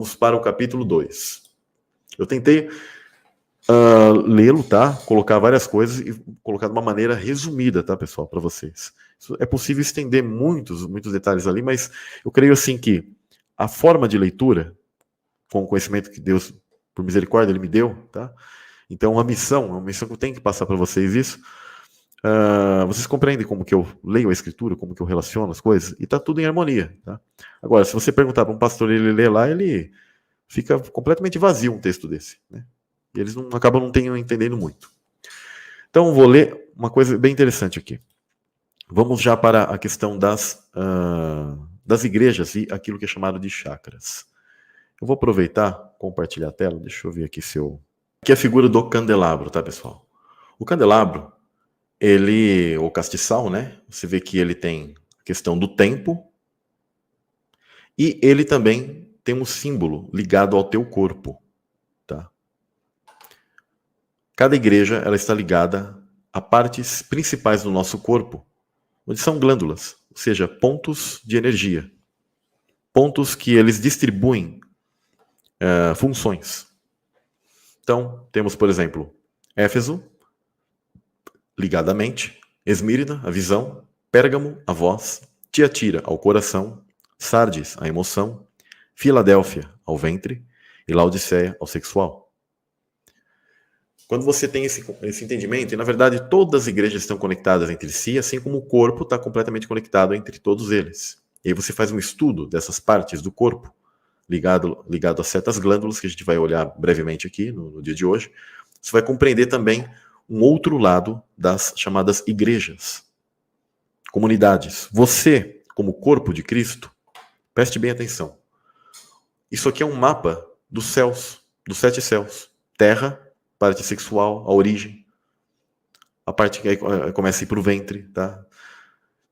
Vamos para o capítulo 2. Eu tentei lê-lo, tá? Colocar várias coisas e colocar de uma maneira resumida, tá, pessoal, para vocês. É possível estender muitos detalhes ali, mas eu creio assim que a forma de leitura, com o conhecimento que Deus, por misericórdia, Ele me deu, tá? Então, uma missão que eu tenho que passar para vocês isso. Vocês compreendem como que eu leio a Escritura, como que eu relaciono as coisas, e tá tudo em harmonia, tá? Agora, se você perguntar para um pastor, ele lê lá, ele fica completamente vazio um texto desse, né? E eles acabam não entendendo muito. Então, vou ler uma coisa bem interessante aqui. Vamos já para a questão das igrejas e aquilo que é chamado de chakras. Eu vou aproveitar, compartilhar a tela, deixa eu ver aqui se eu... Aqui é a figura do candelabro, tá, pessoal? O candelabro, o castiçal, né? Você vê que ele tem a questão do tempo e ele também tem um símbolo ligado ao teu corpo, tá? Cada igreja, ela está ligada a partes principais do nosso corpo, onde são glândulas, ou seja, pontos de energia. Pontos que eles distribuem funções. Então, temos, por exemplo, Éfeso, ligada à mente, Esmirna, a visão, Pérgamo, a voz, Tiatira, ao coração, Sardes, a emoção, Filadélfia, ao ventre, e Laodiceia, ao sexual. Quando você tem esse entendimento, e na verdade todas as igrejas estão conectadas entre si, assim como o corpo está completamente conectado entre todos eles. E aí você faz um estudo dessas partes do corpo, ligado a certas glândulas, que a gente vai olhar brevemente aqui no dia de hoje. Você vai compreender também um outro lado das chamadas igrejas, comunidades. Você, como corpo de Cristo, preste bem atenção. Isso aqui é um mapa dos céus, dos 7 céus. Terra, parte sexual, a origem, a parte que começa a ir para o ventre, tá?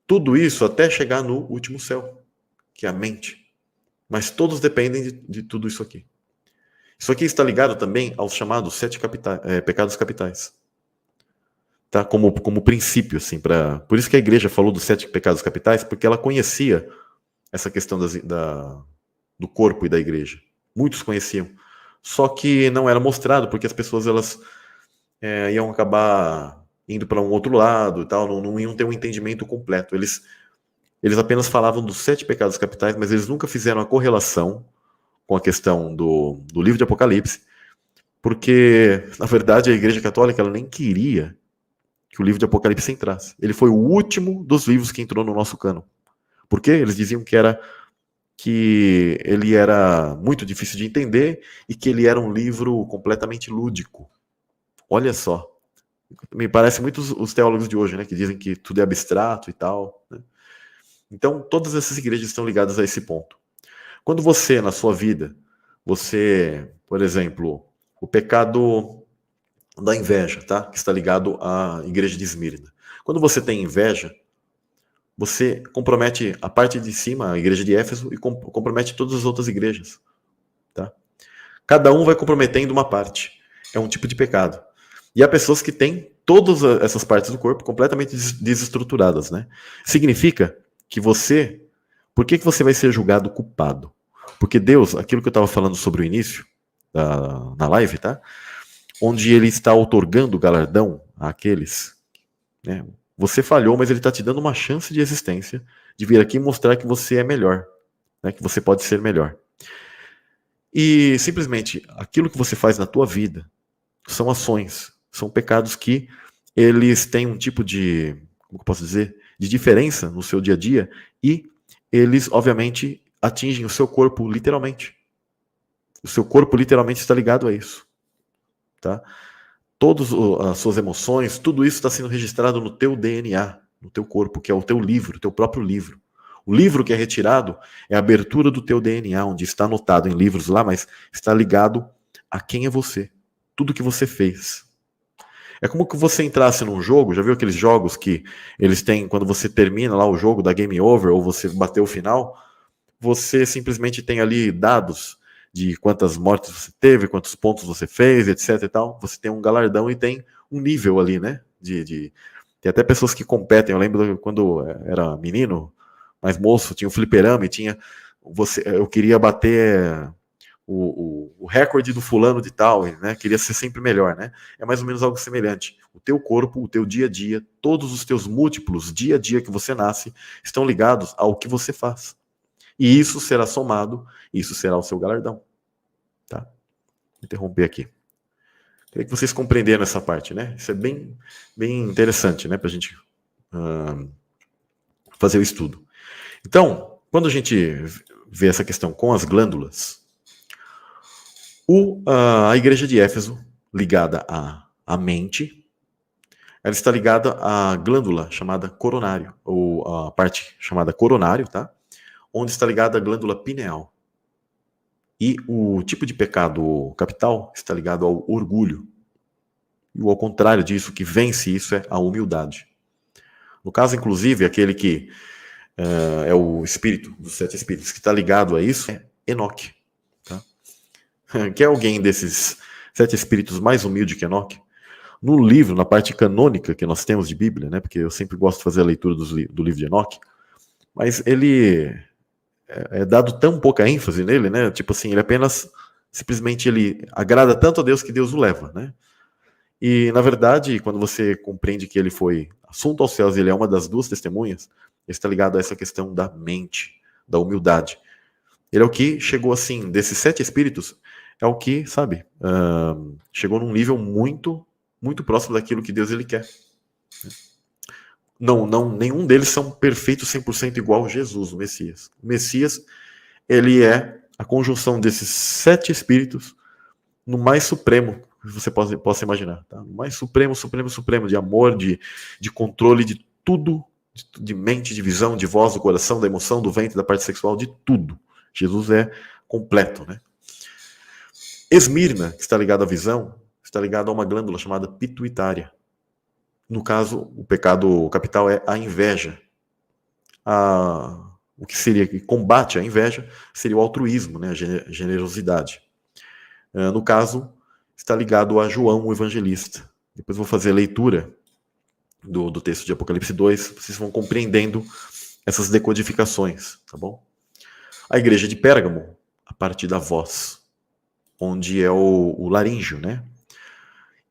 Tudo isso até chegar no último céu, que é a mente. Mas todos dependem de tudo isso aqui. Isso aqui está ligado também aos chamados 7 pecados capitais. Tá? Como princípio, assim, por isso que a igreja falou dos 7 pecados capitais, porque ela conhecia essa questão do corpo e da igreja. Muitos conheciam. Só que não era mostrado, porque as pessoas elas iam acabar indo para um outro lado e tal, não iam ter um entendimento completo. Eles apenas falavam dos 7 pecados capitais, mas eles nunca fizeram a correlação com a questão do livro de Apocalipse, porque, na verdade, a Igreja Católica ela nem queria que o livro de Apocalipse entrasse. Ele foi o último dos livros que entrou no nosso cânon. Por quê? Eles diziam que ele era muito difícil de entender e que ele era um livro completamente lúdico. Olha só. Me parece muito os teólogos de hoje, né, que dizem que tudo é abstrato e tal, né? Então, todas essas igrejas estão ligadas a esse ponto. Quando você, na sua vida, por exemplo, o pecado da inveja, tá? Que está ligado à igreja de Esmirna. Quando você tem inveja, você compromete a parte de cima, a igreja de Éfeso, e compromete todas as outras igrejas, tá? Cada um vai comprometendo uma parte. É um tipo de pecado. E há pessoas que têm todas essas partes do corpo completamente desestruturadas, né? Significa que por que você vai ser julgado culpado? Porque Deus, aquilo que eu estava falando sobre o início, na live, tá? Onde ele está outorgando galardão àqueles, né? Você falhou, mas ele está te dando uma chance de existência, de vir aqui e mostrar que você é melhor, né? Que você pode ser melhor. E simplesmente aquilo que você faz na tua vida são ações, são pecados que eles têm um tipo de, como eu posso dizer, de diferença no seu dia a dia e eles, obviamente, atingem o seu corpo literalmente. O seu corpo literalmente está ligado a isso, tá? Todas as suas emoções, tudo isso está sendo registrado no teu DNA, no teu corpo, que é o teu livro, o teu próprio livro. O livro que é retirado é a abertura do teu DNA, onde está anotado em livros lá, mas está ligado a quem é você, tudo que você fez. É como que você entrasse num jogo, já viu aqueles jogos que eles têm, quando você termina lá o jogo da Game Over, ou você bateu o final, você simplesmente tem ali dados de quantas mortes você teve, quantos pontos você fez, etc e tal. Você tem um galardão e tem um nível ali, né? Tem até pessoas que competem. Eu lembro quando era menino, mais moço, tinha o fliperama e tinha... eu queria bater o recorde do fulano de tal, né? Queria ser sempre melhor, né? É mais ou menos algo semelhante. O teu corpo, o teu dia a dia, todos os teus múltiplos dia a dia que você nasce, estão ligados ao que você faz. E isso será somado, isso será o seu galardão. Tá? Vou interromper aqui. Queria que vocês compreenderam essa parte, né? Isso é bem interessante, né? Para a gente fazer o estudo. Então, quando a gente vê essa questão com as glândulas, a igreja de Éfeso, ligada à mente, ela está ligada à glândula chamada coronário, ou a parte chamada coronário, tá? Onde está ligada a glândula pineal. E o tipo de pecado capital está ligado ao orgulho. E ao contrário disso, que vence isso é a humildade. No caso, inclusive, aquele que é o espírito dos 7 espíritos que está ligado a isso é Enoque. Tá? Que é alguém desses 7 espíritos mais humilde que Enoque. No livro, na parte canônica que nós temos de Bíblia, né, porque eu sempre gosto de fazer a leitura do livro de Enoque, mas ele é dado tão pouca ênfase nele, né? Tipo assim, ele apenas, simplesmente, ele agrada tanto a Deus que Deus o leva, né? E, na verdade, quando você compreende que ele foi assunto aos céus, ele é uma das 2 testemunhas, ele está ligado a essa questão da mente, da humildade. Ele é o que chegou, assim, desses 7 espíritos, é o que, sabe, chegou num nível muito, muito próximo daquilo que Deus ele quer. Não, nenhum deles são perfeitos 100% igual a Jesus, o Messias. O Messias, ele é a conjunção desses 7 espíritos no mais supremo que você possa imaginar. Tá? No mais supremo de amor, de controle de tudo, de mente, de visão, de voz, do coração, da emoção, do ventre, da parte sexual, de tudo. Jesus é completo, né? Esmirna, que está ligado à visão, está ligado a uma glândula chamada pituitária. No caso, o pecado capital é a inveja. O que seria que combate a inveja seria o altruísmo, né, a generosidade. No caso, está ligado a João, o evangelista. Depois vou fazer a leitura do texto de Apocalipse 2, vocês vão compreendendo essas decodificações, tá bom? A igreja de Pérgamo, a partir da voz, onde é o laríngeo, né?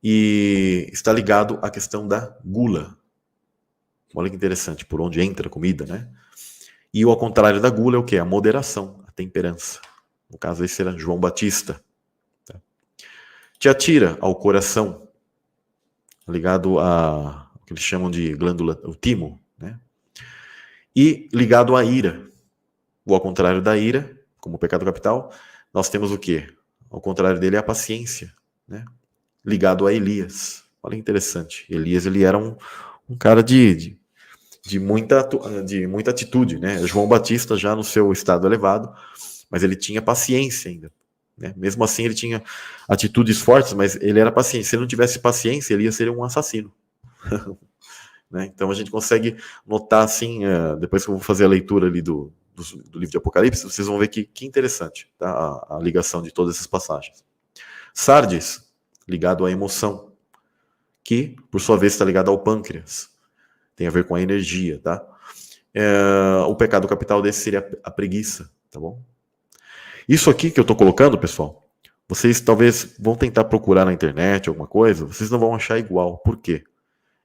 E está ligado à questão da gula. Olha que interessante, por onde entra a comida, né? E ao contrário da gula é o que? A moderação, a temperança. No caso, esse era João Batista. Tá? Tiatira, ao coração, ligado a o que eles chamam de glândula, o timo, né? E ligado à ira. Ou ao contrário da ira, como pecado capital, nós temos o quê? Ao contrário dele é a paciência, né? Ligado a Elias. Olha que interessante. Elias, ele era um cara de muita atitude, né? João Batista já no seu estado elevado, mas ele tinha paciência ainda, né? Mesmo assim ele tinha atitudes fortes, mas ele era paciente. Se ele não tivesse paciência, ele ia ser um assassino. Né? Então a gente consegue notar assim, depois que eu vou fazer a leitura ali do livro de Apocalipse, vocês vão ver que interessante, tá? a ligação de todas essas passagens. Sardes, ligado à emoção, que por sua vez está ligado ao pâncreas, tem a ver com a energia, tá? O pecado capital desse seria a preguiça, tá bom? Isso aqui que eu tô colocando, pessoal, vocês talvez vão tentar procurar na internet alguma coisa, vocês não vão achar igual. Por quê?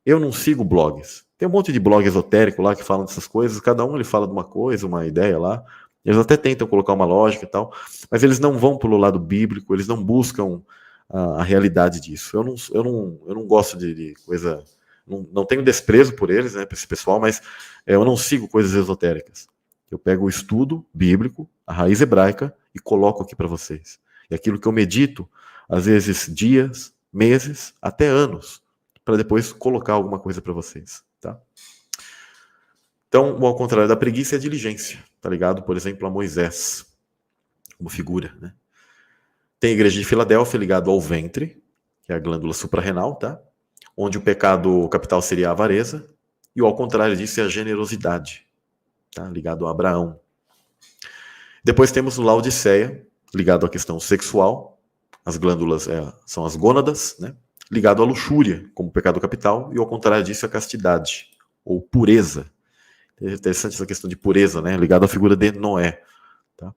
Eu não sigo blogs. Tem um monte de blog esotérico lá que falam dessas coisas, cada um ele fala de uma coisa, uma ideia lá. Eles até tentam colocar uma lógica e tal, mas eles não vão pelo lado bíblico, eles não buscam a realidade disso. Eu não gosto de coisa... Não tenho desprezo por eles, né, por esse pessoal, mas eu não sigo coisas esotéricas. Eu pego o estudo bíblico, a raiz hebraica, e coloco aqui para vocês. E aquilo que eu medito, às vezes dias, meses, até anos, para depois colocar alguma coisa para vocês, tá? Então, ao contrário da preguiça é a diligência, tá ligado? Por exemplo, a Moisés, como figura, né? Tem a igreja de Filadélfia ligado ao ventre, que é a glândula suprarrenal, tá? Onde o pecado capital seria a avareza, e ao contrário disso é a generosidade, tá? Ligado a Abraão. Depois temos o Laodiceia, ligado à questão sexual, as glândulas são as gônadas, né? Ligado à luxúria, como pecado capital, e ao contrário disso a castidade, ou pureza. É interessante essa questão de pureza, né? Ligado à figura de Noé. Tá?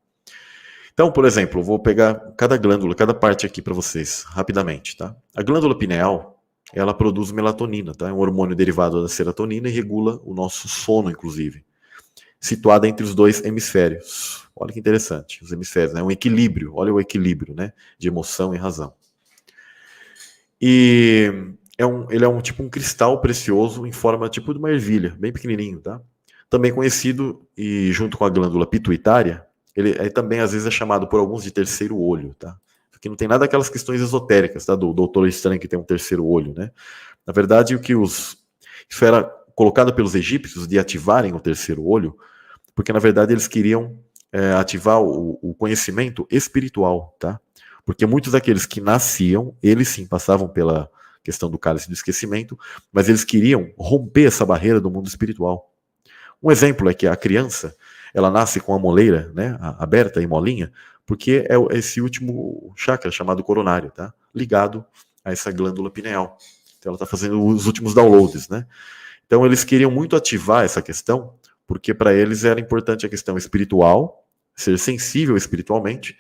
Então, por exemplo, eu vou pegar cada glândula, cada parte aqui para vocês, rapidamente, tá? A glândula pineal, ela produz melatonina, tá? É um hormônio derivado da serotonina e regula o nosso sono, inclusive. Situada entre os dois hemisférios. Olha que interessante, os hemisférios, né? Um equilíbrio, olha o equilíbrio, né? De emoção e razão. E ele é um tipo um cristal precioso em forma tipo de uma ervilha, bem pequenininho, tá? Também conhecido, e junto com a glândula pituitária, ele também às vezes é chamado por alguns de terceiro olho, tá? Porque não tem nada daquelas questões esotéricas, tá? Do Doutor Estranho que tem um terceiro olho, né? Na verdade, isso era colocado pelos egípcios de ativarem o terceiro olho, porque na verdade eles queriam ativar o conhecimento espiritual, tá? Porque muitos daqueles que nasciam, eles sim passavam pela questão do cálice do esquecimento, mas eles queriam romper essa barreira do mundo espiritual. Um exemplo é que a criança, ela nasce com a moleira, né, aberta e molinha, porque é esse último chakra chamado coronário, tá? Ligado a essa glândula pineal. Então ela está fazendo os últimos downloads, né? Então eles queriam muito ativar essa questão, porque para eles era importante a questão espiritual, ser sensível espiritualmente,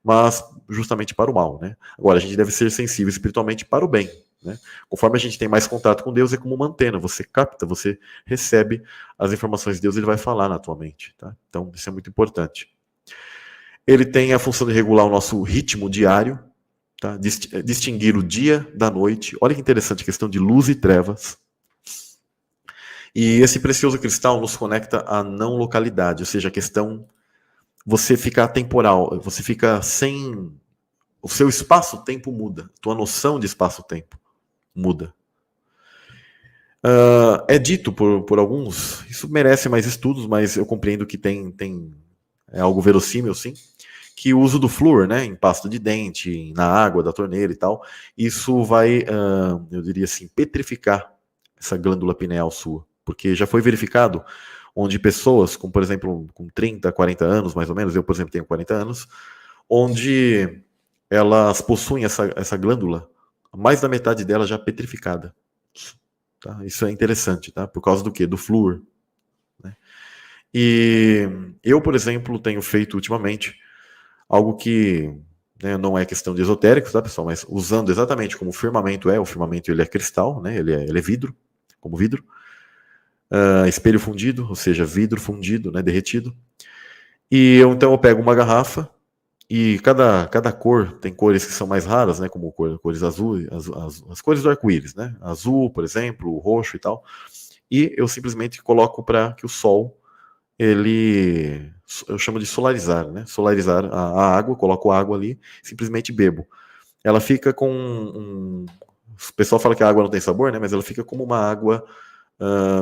mas justamente para o mal, né? Agora a gente deve ser sensível espiritualmente para o bem, né? Conforme a gente tem mais contato com Deus, é como uma antena, você capta, você recebe as informações de Deus, ele vai falar na tua mente, tá? Então isso é muito importante. Ele tem a função de regular o nosso ritmo diário, tá? Distinguir o dia da noite. Olha que interessante a questão de luz e trevas. E esse precioso cristal nos conecta à não localidade, ou seja, a questão você fica atemporal, você fica sem o seu espaço-tempo muda, a tua noção de espaço-tempo muda. É dito por alguns, isso merece mais estudos, mas eu compreendo que é algo verossímil, sim, que o uso do flúor, né, em pasta de dente, na água da torneira e tal, isso vai, eu diria assim, petrificar essa glândula pineal sua, porque já foi verificado onde pessoas, como por exemplo, com 30, 40 anos mais ou menos, eu por exemplo tenho 40 anos, onde elas possuem essa glândula, mais da metade dela já petrificada. Tá? Isso é interessante, tá? Por causa do quê? Do flúor. Né? E eu, por exemplo, tenho feito ultimamente algo que, né, não é questão de esotéricos, tá, pessoal? Mas usando exatamente como o firmamento ele é cristal, né? Ele é vidro, como vidro. Espelho fundido, ou seja, vidro fundido, né, derretido. E então eu pego uma garrafa e cada cor, tem cores que são mais raras, né, como cores azuis, as cores do arco-íris, né? Azul, por exemplo, roxo e tal. E eu simplesmente coloco para que o sol, eu chamo de solarizar, né? Solarizar a água, coloco água ali, simplesmente bebo. Ela fica com o pessoal fala que a água não tem sabor, né? Mas ela fica como uma água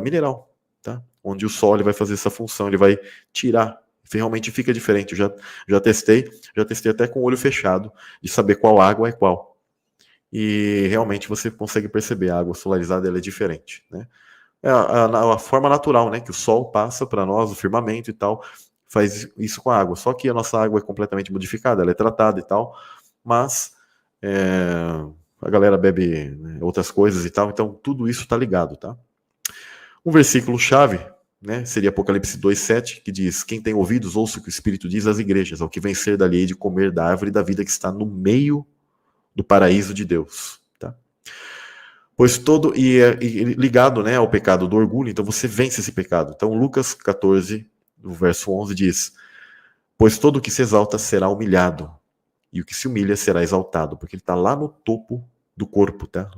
mineral, tá? Onde o sol ele vai fazer essa função, ele vai tirar. Realmente fica diferente. Eu já testei até com o olho fechado, de saber qual água é qual. E realmente você consegue perceber, a água solarizada ela é diferente, né? É a forma natural, né? Que o sol passa para nós, o firmamento e tal, faz isso com a água. Só que a nossa água é completamente modificada, ela é tratada e tal, mas a galera bebe, né, outras coisas e tal, então tudo isso está ligado, tá? Um versículo-chave, né, seria Apocalipse 2,7, que diz: quem tem ouvidos, ouça o que o Espírito diz às igrejas, ao que vencer da lei de comer da árvore da vida que está no meio do paraíso de Deus. Tá? Pois todo, e ligado, né, ao pecado do orgulho, então você vence esse pecado. Então Lucas 14, no verso 11 diz: pois todo o que se exalta será humilhado, e o que se humilha será exaltado, porque ele está lá no topo do corpo, tá?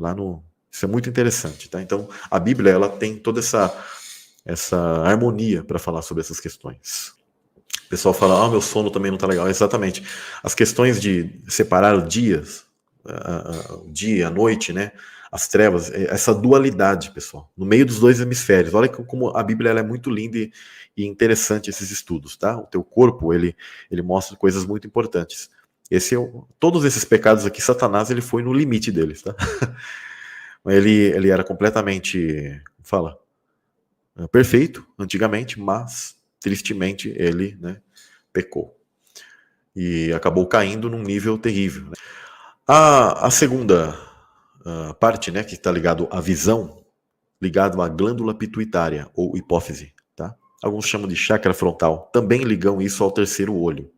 Isso é muito interessante, tá? Então a Bíblia ela tem toda essa harmonia para falar sobre essas questões. O pessoal fala, meu sono também não está legal. Exatamente. As questões de separar os dias, o dia, a noite, né? As trevas, essa dualidade, pessoal, no meio dos dois hemisférios. Olha como a Bíblia ela é muito linda e interessante esses estudos, tá? O teu corpo, ele mostra coisas muito importantes. Todos esses pecados aqui, Satanás, ele foi no limite deles, tá? Ele era completamente, fala, perfeito antigamente, mas tristemente ele, né, pecou e acabou caindo num nível terrível. Né? A segunda parte, né, que está ligado à visão, ligado à glândula pituitária ou hipófise, tá? Alguns chamam de chakra frontal. Também ligam isso ao terceiro olho.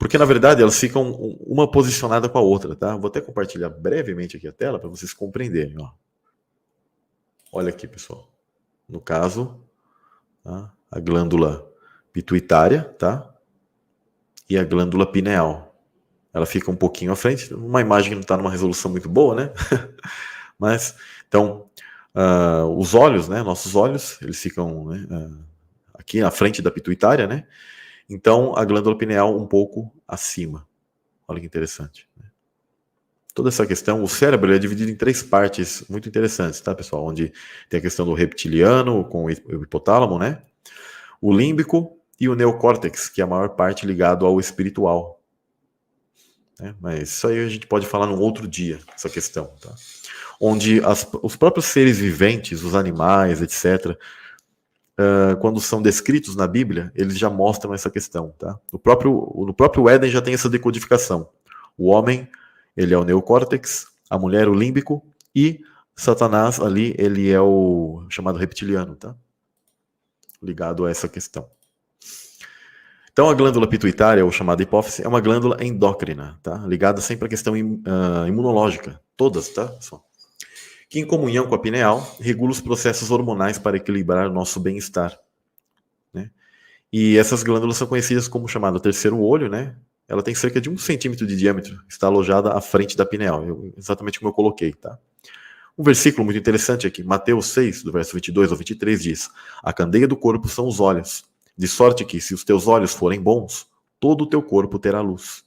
Porque, na verdade, elas ficam uma posicionada com a outra, tá? Vou até compartilhar brevemente aqui a tela para vocês compreenderem, ó. Olha aqui, pessoal. No caso, tá? A glândula pituitária, tá? E a glândula pineal. Ela fica um pouquinho à frente. Uma imagem que não está numa resolução muito boa, né? Mas, então, os olhos, né? Nossos olhos, eles ficam, né, aqui na frente da pituitária, né? Então, a glândula pineal um pouco acima. Olha que interessante. Toda essa questão, o cérebro é dividido em 3 partes muito interessantes, tá, pessoal? Onde tem a questão do reptiliano com o hipotálamo, né? O límbico e o neocórtex, que é a maior parte ligado ao espiritual. Né? Mas isso aí a gente pode falar num outro dia, essa questão, tá? Onde os próprios seres viventes, os animais, etc., quando são descritos na Bíblia, eles já mostram essa questão, tá? No próprio Éden já tem essa decodificação. O homem, ele é o neocórtex, a mulher o límbico, e Satanás ali, ele é o chamado reptiliano, tá? Ligado a essa questão. Então, a glândula pituitária, ou chamada hipófise, é uma glândula endócrina, tá? Ligada sempre à questão imunológica, todas, tá? Que, em comunhão com a pineal, regula os processos hormonais para equilibrar o nosso bem-estar. Né? E essas glândulas são conhecidas como chamado terceiro olho, né? Ela tem cerca de 1 centímetro de diâmetro, está alojada à frente da pineal, exatamente como eu coloquei, tá? Um versículo muito interessante aqui, Mateus 6, do verso 22 ao 23, diz: A candeia do corpo são os olhos, de sorte que, se os teus olhos forem bons, todo o teu corpo terá luz.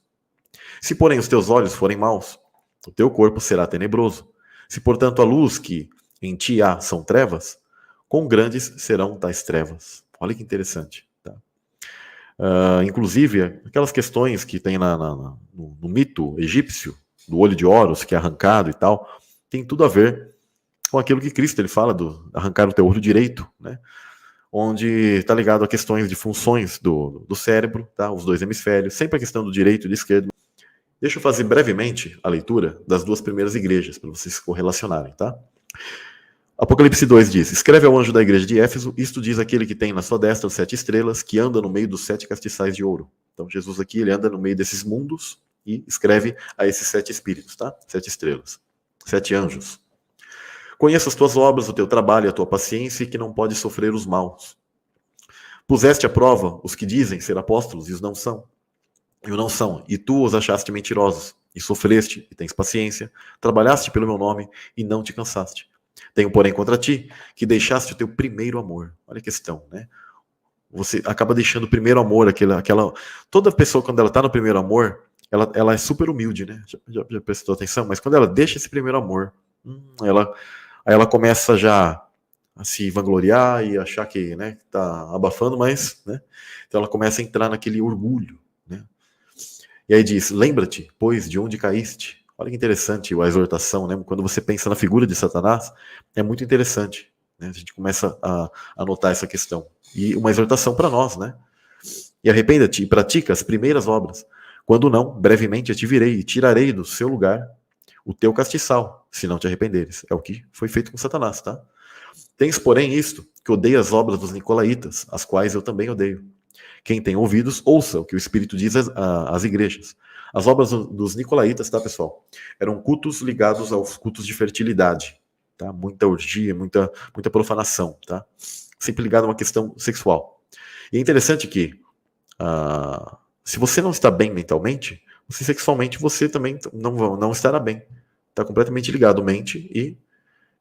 Se, porém, os teus olhos forem maus, o teu corpo será tenebroso. Se, portanto, a luz que em ti há são trevas, quão grandes serão tais trevas. Olha que interessante. Tá? Inclusive, aquelas questões que tem no mito egípcio, do olho de Horus, que é arrancado e tal, tem tudo a ver com aquilo que Cristo ele fala do arrancar o teu olho direito, né? Onde está ligado a questões de funções do cérebro, tá? Os 2 hemisférios, sempre a questão do direito e do esquerdo. Deixa eu fazer brevemente a leitura das 2 primeiras igrejas, para vocês se correlacionarem, tá? Apocalipse 2 diz: Escreve ao anjo da igreja de Éfeso, isto diz aquele que tem na sua destra 7 estrelas, que anda no meio dos 7 castiçais de ouro. Então, Jesus aqui, ele anda no meio desses mundos e escreve a esses 7 espíritos, tá? 7 estrelas, 7 anjos. Conheço as tuas obras, o teu trabalho e a tua paciência, e que não pode sofrer os maus. Puseste à prova os que dizem ser apóstolos e os não são. E o não são, e tu os achaste mentirosos, e sofreste, e tens paciência, trabalhaste pelo meu nome, e não te cansaste. Tenho, porém, contra ti, que deixaste o teu primeiro amor. Olha a questão, né? Você acaba deixando o primeiro amor, toda pessoa, quando ela está no primeiro amor, ela é super humilde, né? Já prestou atenção? Mas quando ela deixa esse primeiro amor, ela começa já a se vangloriar e achar que, né, tá abafando, mas, né? Então ela começa a entrar naquele orgulho, né? E aí diz: lembra-te, pois, de onde caíste. Olha que interessante a exortação, né? Quando você pensa na figura de Satanás, é muito interessante. Né? A gente começa a notar essa questão. E uma exortação para nós, né? E arrependa-te e pratica as primeiras obras. Quando não, brevemente eu te virei e tirarei do seu lugar o teu castiçal, se não te arrependeres. É o que foi feito com Satanás, tá? Tens, porém, isto, que odeia as obras dos nicolaítas, as quais eu também odeio. Quem tem ouvidos, ouça o que o Espírito diz às igrejas. As obras dos nicolaítas, tá, pessoal? Eram cultos ligados aos cultos de fertilidade, tá? Muita orgia, muita profanação, tá? Sempre ligado a uma questão sexual. E é interessante que, se você não está bem mentalmente, você sexualmente você também não estará bem. Está completamente ligado mente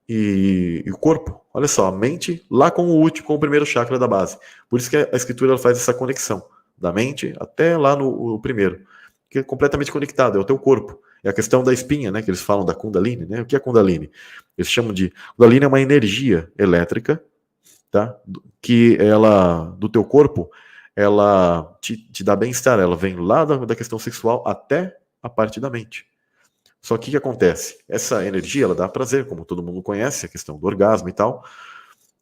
e o corpo. Olha só, a mente lá com o primeiro chakra da base. Por isso que a escritura ela faz essa conexão da mente até lá no primeiro, que é completamente conectado, é o teu corpo. É a questão da espinha, né, que eles falam da Kundalini, né? O que é Kundalini? Eles chamam de Kundalini é uma energia elétrica, tá? Que ela do teu corpo, ela te dá bem-estar, ela vem lá da questão sexual até a parte da mente. Só que o que acontece? Essa energia, ela dá prazer, como todo mundo conhece, a questão do orgasmo e tal.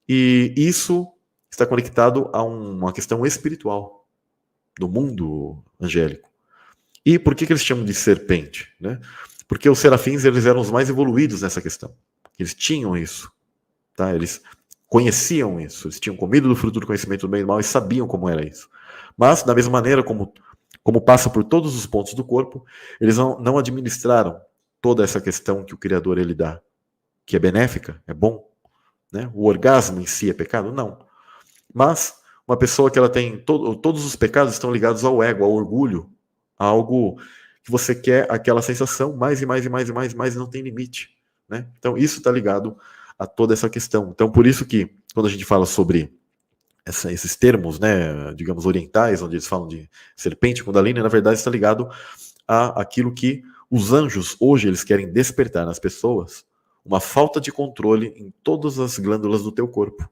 E isso está conectado a uma questão espiritual, do mundo angélico. E por que eles chamam de serpente? Né? Porque os serafins, eles eram os mais evoluídos nessa questão. Eles tinham isso. Tá? Eles conheciam isso. Eles tinham comido do fruto do conhecimento do bem e do mal e sabiam como era isso. Mas, da mesma maneira como Como passa por todos os pontos do corpo, eles não administraram toda essa questão que o Criador ele dá, que é benéfica, é bom, né? O orgasmo em si é pecado? Não. Mas uma pessoa que ela tem todos os pecados estão ligados ao ego, ao orgulho, a algo que você quer, aquela sensação mais e mais e mais e mais, mais não tem limite, né? Então isso está ligado a toda essa questão. Então por isso que quando a gente fala sobre esses termos, né, digamos orientais, onde eles falam de serpente, kundalini, na verdade está ligado a aquilo que os anjos hoje eles querem despertar nas pessoas, uma falta de controle em todas as glândulas do teu corpo,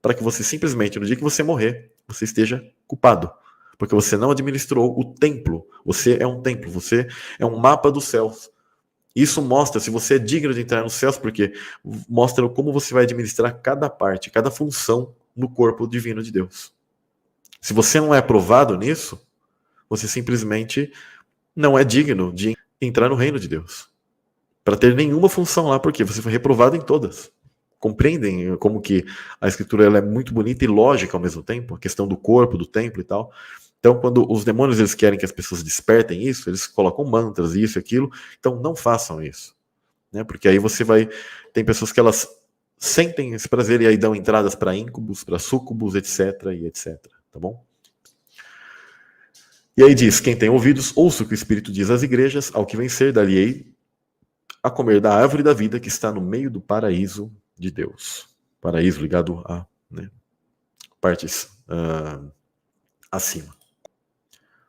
para que você simplesmente, no dia que você morrer, você esteja culpado, porque você não administrou o templo. Você é um templo, você é um mapa dos céus. Isso mostra se você é digno de entrar nos céus, porque mostra como você vai administrar cada parte, cada função no corpo divino de Deus. Se você não é aprovado nisso, você simplesmente não é digno de entrar no reino de Deus, para ter nenhuma função lá, porque você foi reprovado em todas. Compreendem como que a escritura ela é muito bonita e lógica ao mesmo tempo, a questão do corpo, do templo e tal. Então, quando os demônios eles querem que as pessoas despertem isso, eles colocam mantras, isso e aquilo. Então, não façam isso, né? Porque aí você vai... Tem pessoas que elas sentem esse prazer e aí dão entradas para íncubos, para súcubos, etc, e etc, tá bom? E aí diz, quem tem ouvidos, ouça o que o Espírito diz às igrejas, ao que vencer, dali-ei a comer da árvore da vida que está no meio do paraíso de Deus. Paraíso ligado a, né, partes acima.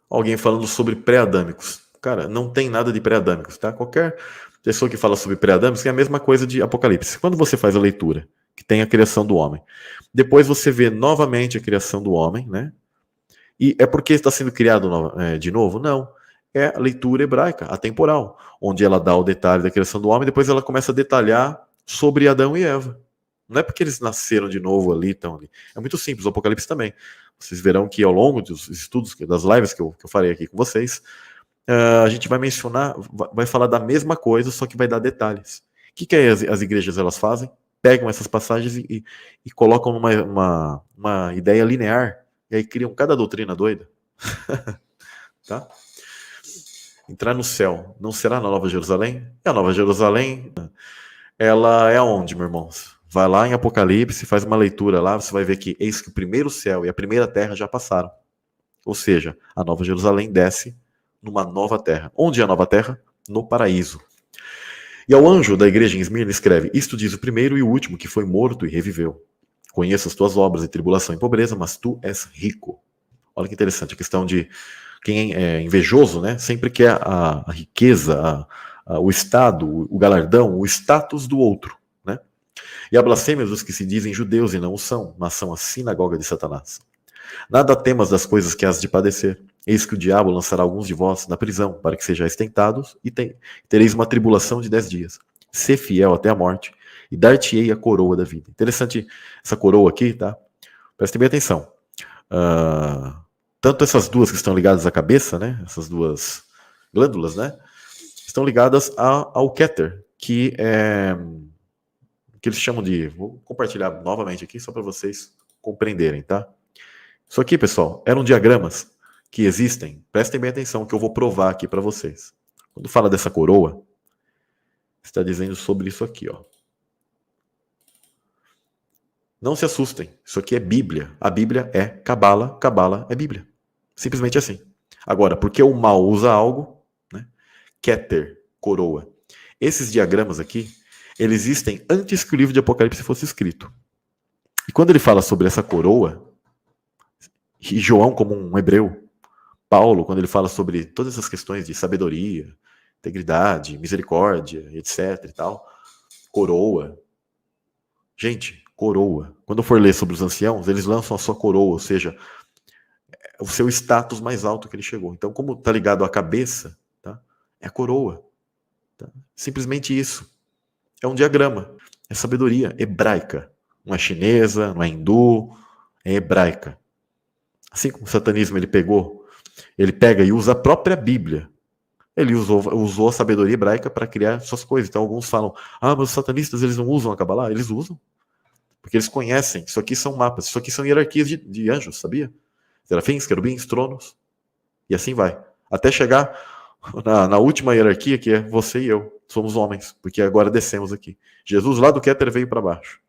Alguém falando sobre pré-adâmicos. Cara, não tem nada de pré-adâmicos, tá? Qualquer pessoa que fala sobre pré-adâmicos é a mesma coisa de Apocalipse. Quando você faz a leitura, que tem a criação do homem, depois você vê novamente a criação do homem, né? E é porque está sendo criado de novo? Não. É a leitura hebraica, atemporal, onde ela dá o detalhe da criação do homem, depois ela começa a detalhar sobre Adão e Eva. Não é porque eles nasceram de novo ali, estão ali. É muito simples, o Apocalipse também. Vocês verão que ao longo dos estudos, das lives que eu farei aqui com vocês, a gente vai mencionar, vai falar da mesma coisa, só que vai dar detalhes. O que as igrejas elas fazem? Pegam essas passagens e colocam numa uma ideia linear, e aí criam cada doutrina doida. Tá? Entrar no céu não será na Nova Jerusalém? E a Nova Jerusalém, ela é onde, meus irmãos? Vai lá em Apocalipse, faz uma leitura lá, você vai ver que eis que o primeiro céu e a primeira terra já passaram. Ou seja, a Nova Jerusalém desce numa nova terra. Onde é a nova terra? No paraíso. E ao anjo da igreja em Esmirna escreve, isto diz o primeiro e o último, que foi morto e reviveu. Conheço as tuas obras de tribulação e pobreza, mas tu és rico. Olha que interessante, a questão de quem é invejoso, né, sempre quer a riqueza, o estado, o galardão, o status do outro. Né? E a blasfêmia dos que se dizem judeus e não o são, mas são a sinagoga de Satanás. Nada temas das coisas que has de padecer. Eis que o diabo lançará alguns de vós na prisão, para que sejais tentados, e tereis uma tribulação de 10 dias. Sê fiel até a morte, e dar-te-ei a coroa da vida. Interessante essa coroa aqui, tá? Prestem bem atenção. Tanto essas duas que estão ligadas à cabeça, né? Essas duas glândulas, né? Estão ligadas ao Keter, que eles chamam de... Vou compartilhar novamente aqui, só para vocês compreenderem, tá? Isso aqui, pessoal, eram diagramas que existem. Prestem bem atenção que eu vou provar aqui para vocês. Quando fala dessa coroa, está dizendo sobre isso aqui, ó. Não se assustem. Isso aqui é Bíblia. A Bíblia é Cabala, Cabala é Bíblia. Simplesmente assim. Agora, porque o mal usa algo, né? Keter, coroa. Esses diagramas aqui, eles existem antes que o livro de Apocalipse fosse escrito. E quando ele fala sobre essa coroa, e João como um hebreu, Paulo, quando ele fala sobre todas essas questões de sabedoria, integridade, misericórdia, etc e tal, coroa. Gente, coroa. Quando eu for ler sobre os anciãos, eles lançam a sua coroa, ou seja, o seu status mais alto que ele chegou. Então, como está ligado à cabeça, tá? É a coroa. Tá? Simplesmente isso. É um diagrama. É sabedoria hebraica. Não é chinesa, não é hindu, é hebraica. Assim como o satanismo ele pega e usa a própria Bíblia. Ele usou a sabedoria hebraica para criar suas coisas. Então alguns falam, mas os satanistas eles não usam a Kabbalah? Eles usam. Porque eles conhecem. Isso aqui são mapas. Isso aqui são hierarquias de anjos, sabia? Serafins, querubins, tronos. E assim vai. Até chegar na última hierarquia, que é você e eu. Somos homens, porque agora descemos aqui. Jesus lá do Keter veio para baixo.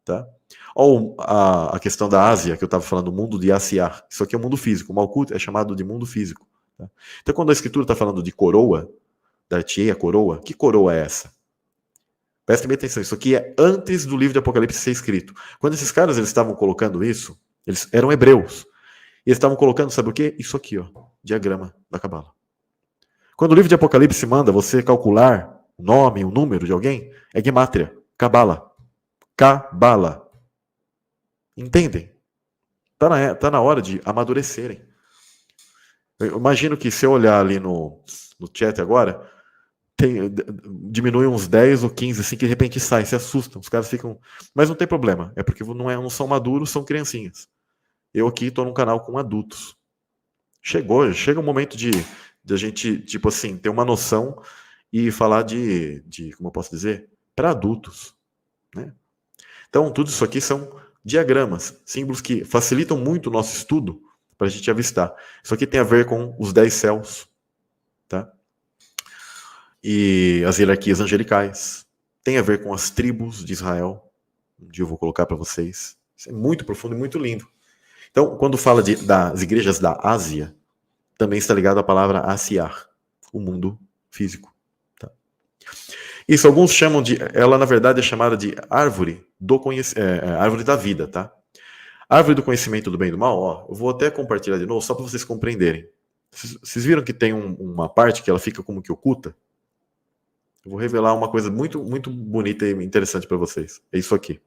Tá? Ou a questão da Ásia, que eu estava falando, o mundo de Asiar. Isso aqui é o mundo físico. O Malkut é chamado de mundo físico. Tá? Então, quando a escritura está falando de coroa, da Tiei, a coroa, que coroa é essa? Prestem bem atenção, isso aqui é antes do livro de Apocalipse ser escrito. Quando esses caras eles estavam colocando isso, eles eram hebreus. E eles estavam colocando, sabe o quê? Isso aqui, ó, diagrama da Cabala. Quando o livro de Apocalipse manda você calcular o nome, o número de alguém, é Gemátria, Cabala. Cabala. Entendem? Tá na hora de amadurecerem. Eu imagino que se eu olhar ali no chat agora, diminui uns 10 ou 15, assim, que de repente sai, se assustam, os caras ficam... Mas não tem problema, é porque não são maduros, são criancinhas. Eu aqui estou num canal com adultos. Chega o momento de a gente, tipo assim, ter uma noção e falar de como eu posso dizer, para adultos, né? Então, tudo isso aqui são diagramas, símbolos que facilitam muito o nosso estudo para a gente avistar. Isso aqui tem a ver com os 10 céus, tá? E as hierarquias angelicais. Tem a ver com as tribos de Israel. Um dia eu vou colocar para vocês. Isso é muito profundo e muito lindo. Então, quando fala das igrejas da Ásia, também está ligado à palavra Asiar, o mundo físico. Tá? Isso, alguns chamam de... Ela, na verdade, é chamada de árvore árvore da vida, tá? Árvore do conhecimento do bem e do mal, ó, eu vou até compartilhar de novo, só para vocês compreenderem. Vocês viram que tem uma parte que ela fica como que oculta? Eu vou revelar uma coisa muito, muito bonita e interessante para vocês. É isso aqui.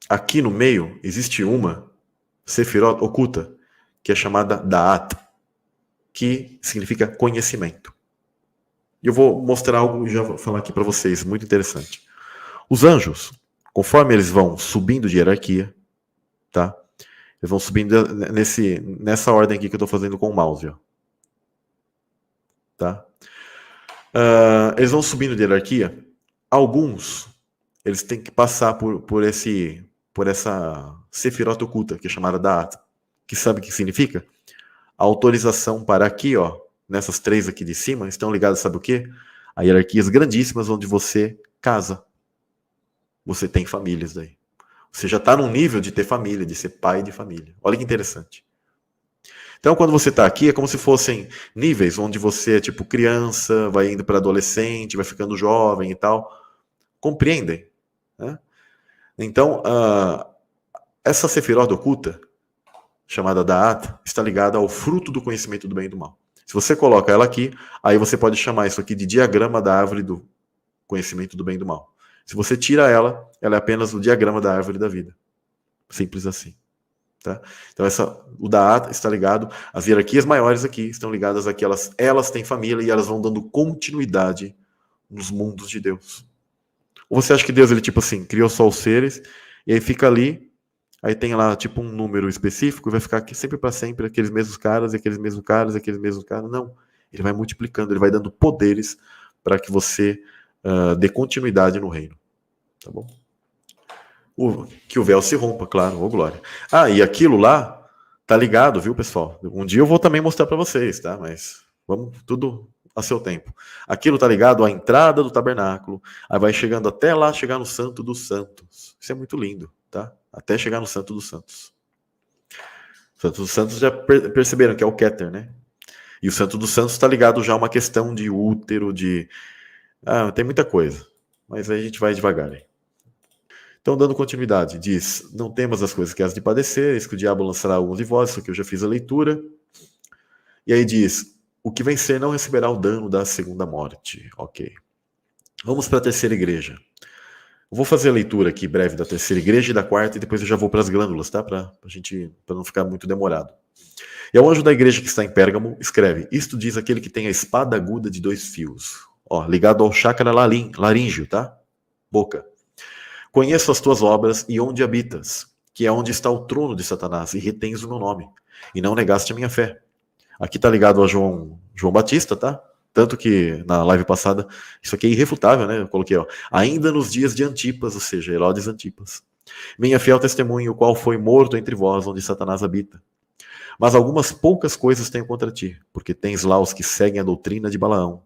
Aqui no meio, existe uma sefirot oculta, que é chamada Da'at, que significa conhecimento. E eu vou mostrar algo e já vou falar aqui para vocês, muito interessante. Os anjos, conforme eles vão subindo de hierarquia, tá? Eles vão subindo nessa ordem aqui que eu estou fazendo com o mouse, ó. Tá? Eles vão subindo de hierarquia. Alguns, eles têm que passar por essa sefirot oculta, que é chamada Da'at, que sabe o que significa? A autorização para aqui, ó, nessas 3 aqui de cima, estão ligadas, sabe o quê? A hierarquias grandíssimas onde você casa. Você tem famílias daí. Você já está num nível de ter família, de ser pai de família. Olha que interessante. Então, quando você está aqui, é como se fossem níveis onde você é tipo criança, vai indo para adolescente, vai ficando jovem e tal. Compreendem? Né? Então, essa sefirot oculta, chamada Da'at, está ligada ao fruto do conhecimento do bem e do mal. Se você coloca ela aqui, aí você pode chamar isso aqui de diagrama da árvore do conhecimento do bem e do mal. Se você tira ela é apenas o diagrama da árvore da vida. Simples assim. Tá? Então o Da'at está ligado, as hierarquias maiores aqui estão ligadas a que elas têm família e elas vão dando continuidade nos mundos de Deus. Ou você acha que Deus, ele tipo assim, criou só os seres, e aí fica ali, aí tem lá tipo um número específico, e vai ficar aqui sempre para sempre, aqueles mesmos caras, aqueles mesmos caras, aqueles mesmos caras. Não, ele vai multiplicando, ele vai dando poderes para que você dê continuidade no reino. Tá bom? Que o véu se rompa, claro, ô glória. E aquilo lá tá ligado, viu, pessoal? Um dia eu vou também mostrar para vocês, tá? Mas vamos tudo a seu tempo. Aquilo tá ligado à entrada do tabernáculo, aí vai chegando até lá, chegar no Santo dos Santos. Isso é muito lindo, tá? Até chegar no Santo dos Santos. O Santo dos Santos já perceberam que é o Keter, né? E o Santo dos Santos está ligado já a uma questão de útero, tem muita coisa. Mas aí a gente vai devagar, hein? Então, dando continuidade, diz: não temas as coisas que has de padecer, eis que o diabo lançará alguns de vós, isso aqui eu já fiz a leitura. E aí diz: o que vencer não receberá o dano da segunda morte. Ok. Vamos para a terceira igreja. Eu vou fazer a leitura aqui breve da terceira igreja e da quarta, e depois eu já vou para as glândulas, tá? Para não ficar muito demorado. E ao anjo da igreja que está em Pérgamo, escreve: isto diz aquele que tem a espada aguda de 2 fios, ligado ao chakra laríngeo, tá? Boca. Conheço as tuas obras e onde habitas, que é onde está o trono de Satanás, e retens o meu nome, e não negaste a minha fé. Aqui está ligado a João Batista, tá? Tanto que na live passada, isso aqui é irrefutável, né? Eu coloquei, ainda nos dias de Antipas, ou seja, Herodes Antipas. Minha fiel testemunha, o qual foi morto entre vós, onde Satanás habita. Mas algumas poucas coisas tenho contra ti, porque tens lá os que seguem a doutrina de Balaão,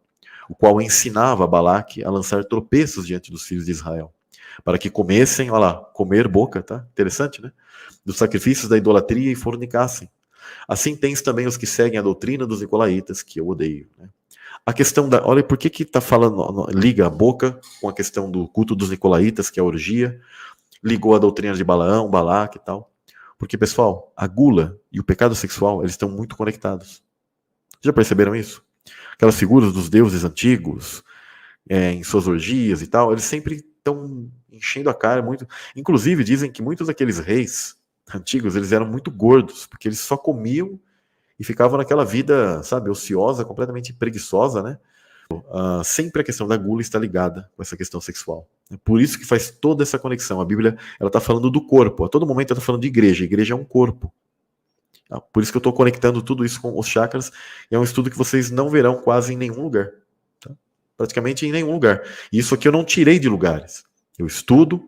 o qual ensinava a Balaque a lançar tropeços diante dos filhos de Israel, para que comessem, olha lá, comer boca, tá? Interessante, né? Dos sacrifícios da idolatria e fornicassem. Assim tens também os que seguem a doutrina dos nicolaítas, que eu odeio, né? A questão da, olha, por que está falando, liga a boca com a questão do culto dos nicolaítas, que é a orgia, ligou a doutrina de Balaão, Balaque e tal. Porque, pessoal, a gula e o pecado sexual, eles estão muito conectados. Já perceberam isso? Aquelas figuras dos deuses antigos, em suas orgias e tal, eles sempre estão enchendo a cara muito. Inclusive, dizem que muitos daqueles reis antigos, eles eram muito gordos, porque eles só comiam e ficavam naquela vida, sabe, ociosa, completamente preguiçosa, né? Sempre a questão da gula está ligada com essa questão sexual. É por isso que faz toda essa conexão. A Bíblia, ela está falando do corpo. A todo momento ela está falando de igreja. A igreja é um corpo. Por isso que eu estou conectando tudo isso com os chakras. É um estudo que vocês não verão quase em nenhum lugar. Tá? Praticamente em nenhum lugar. E isso aqui eu não tirei de lugares. Eu estudo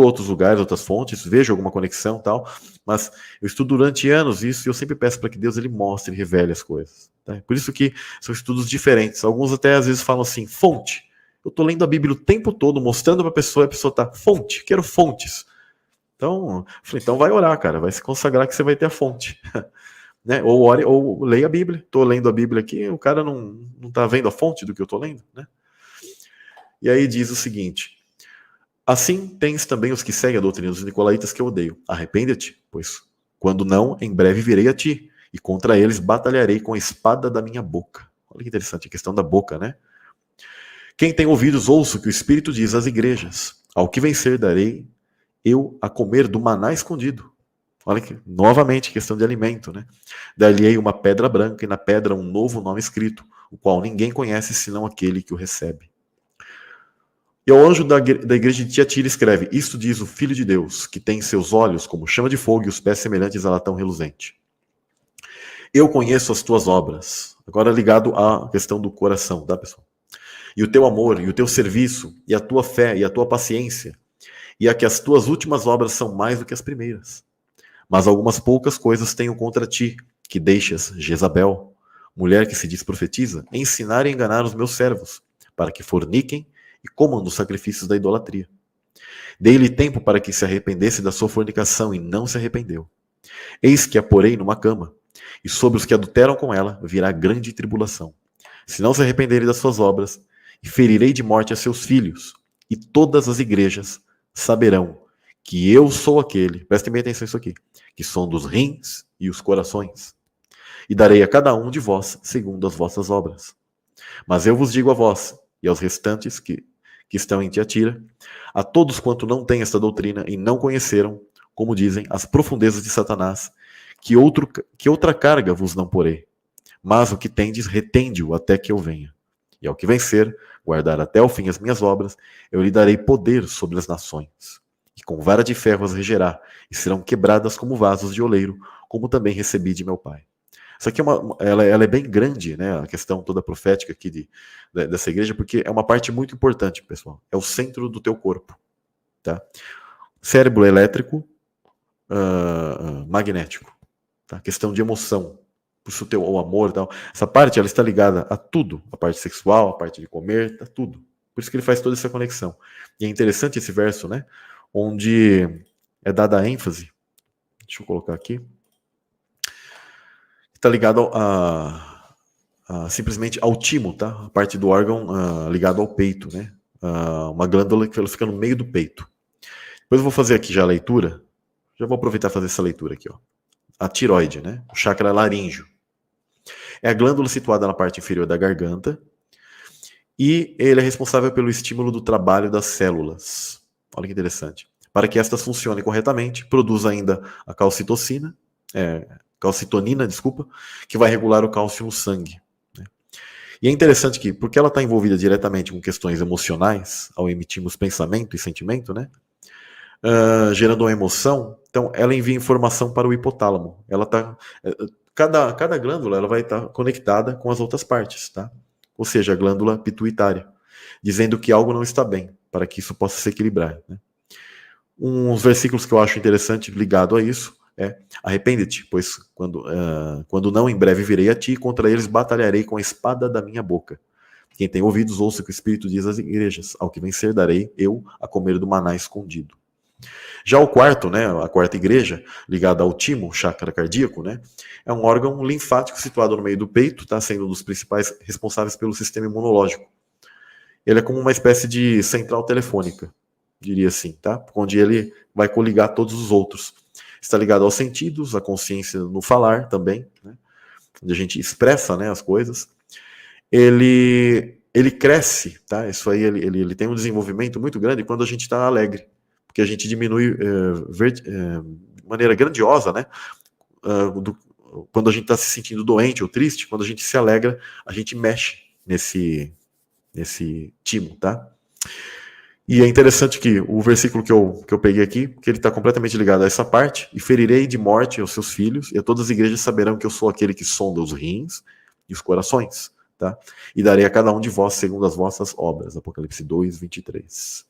outros lugares, outras fontes, vejo alguma conexão e tal, mas eu estudo durante anos isso e eu sempre peço para que Deus ele mostre e revele as coisas. Tá? Por isso que são estudos diferentes. Alguns até às vezes falam assim, fonte. Eu estou lendo a Bíblia o tempo todo, mostrando para a pessoa está, fonte, quero fontes. Então, eu falei, então vai orar, cara, vai se consagrar que você vai ter a fonte. Né? Ou ore, ou leia a Bíblia. Estou lendo a Bíblia aqui, o cara não está vendo a fonte do que eu estou lendo, né? E aí diz o seguinte: assim tens também os que seguem a doutrina dos nicolaítas que eu odeio. Arrepende-te, pois quando não, em breve virei a ti, e contra eles batalharei com a espada da minha boca. Olha que interessante, a questão da boca, né? Quem tem ouvidos, ouça o que o Espírito diz às igrejas. Ao que vencer, darei eu a comer do maná escondido. Olha que, novamente, questão de alimento, né? Dar-lhe-ei uma pedra branca, e na pedra um novo nome escrito, o qual ninguém conhece senão aquele que o recebe. E ao anjo da igreja de Tiatira escreve: isto diz o Filho de Deus, que tem seus olhos como chama de fogo e os pés semelhantes a latão reluzente. Eu conheço as tuas obras. Agora ligado à questão do coração, tá, pessoal? E o teu amor, e o teu serviço, e a tua fé, e a tua paciência, e a que as tuas últimas obras são mais do que as primeiras. Mas algumas poucas coisas tenho contra ti, que deixas Jezabel, mulher que se diz profetiza, ensinar e enganar os meus servos, para que forniquem e comam dos sacrifícios da idolatria. Dei-lhe tempo para que se arrependesse da sua fornicação, e não se arrependeu. Eis que a porei numa cama, e sobre os que adulteram com ela virá grande tribulação. Se não se arrependerem das suas obras, e ferirei de morte a seus filhos, e todas as igrejas saberão que eu sou aquele, prestem bem atenção nisso aqui, que são dos rins e os corações. E darei a cada um de vós segundo as vossas obras. Mas eu vos digo a vós, e aos restantes que estão em Tiatira, a todos quanto não têm esta doutrina e não conheceram, como dizem, as profundezas de Satanás, que outra carga vos não porei. Mas o que tendes, retende-o até que eu venha. E ao que vencer, guardar até o fim as minhas obras, eu lhe darei poder sobre as nações. E com vara de ferro as regerá, e serão quebradas como vasos de oleiro, como também recebi de meu pai. Isso aqui ela é bem grande, né? A questão toda profética aqui dessa igreja, porque é uma parte muito importante, pessoal. É o centro do teu corpo, tá? Cérebro elétrico, magnético, tá? Questão de emoção, o amor e tal. Essa parte, ela está ligada a tudo. A parte sexual, a parte de comer, tá tudo. Por isso que ele faz toda essa conexão. E é interessante esse verso, né? Onde é dada a ênfase. Deixa eu colocar aqui. Está ligado simplesmente ao timo, tá? A parte do órgão ligado ao peito, né? Uma glândula que fica no meio do peito. Depois eu vou fazer aqui já a leitura. Já vou aproveitar e fazer essa leitura aqui, ó. A tiroide, né? O chakra laríngeo. É a glândula situada na parte inferior da garganta e ele é responsável pelo estímulo do trabalho das células. Olha que interessante. Para que estas funcionem corretamente, produz ainda a calcitonina, que vai regular o cálcio no sangue. Né? E é interessante que, porque ela está envolvida diretamente com questões emocionais, ao emitirmos pensamento e sentimento, né? Gerando uma emoção, então ela envia informação para o hipotálamo. Ela tá, cada glândula ela vai estar conectada com as outras partes, tá? Ou seja, a glândula pituitária, dizendo que algo não está bem, para que isso possa se equilibrar. Né? Uns versículos que eu acho interessante ligado a isso é: arrepende-te, pois quando não, em breve virei a ti, e contra eles batalharei com a espada da minha boca. Quem tem ouvidos, ouça o que o Espírito diz às igrejas. Ao que vencer, darei eu a comer do maná escondido. Já o quarto, né, a quarta igreja, ligada ao timo, chakra cardíaco, né, é um órgão linfático situado no meio do peito, tá, sendo um dos principais responsáveis pelo sistema imunológico. Ele é como uma espécie de central telefônica, diria assim, tá? Onde ele vai coligar todos os outros. Está ligado aos sentidos, à consciência no falar também, né? Onde a gente expressa, né, as coisas. Ele cresce, tá? Isso aí, ele tem um desenvolvimento muito grande quando a gente está alegre, porque a gente diminui de maneira grandiosa, né? Quando a gente está se sentindo doente ou triste, quando a gente se alegra, a gente mexe nesse timo, tá? E é interessante que o versículo que eu peguei aqui, que ele está completamente ligado a essa parte: e ferirei de morte aos seus filhos, e a todas as igrejas saberão que eu sou aquele que sonda os rins e os corações, tá? E darei a cada um de vós segundo as vossas obras. Apocalipse 2, 23.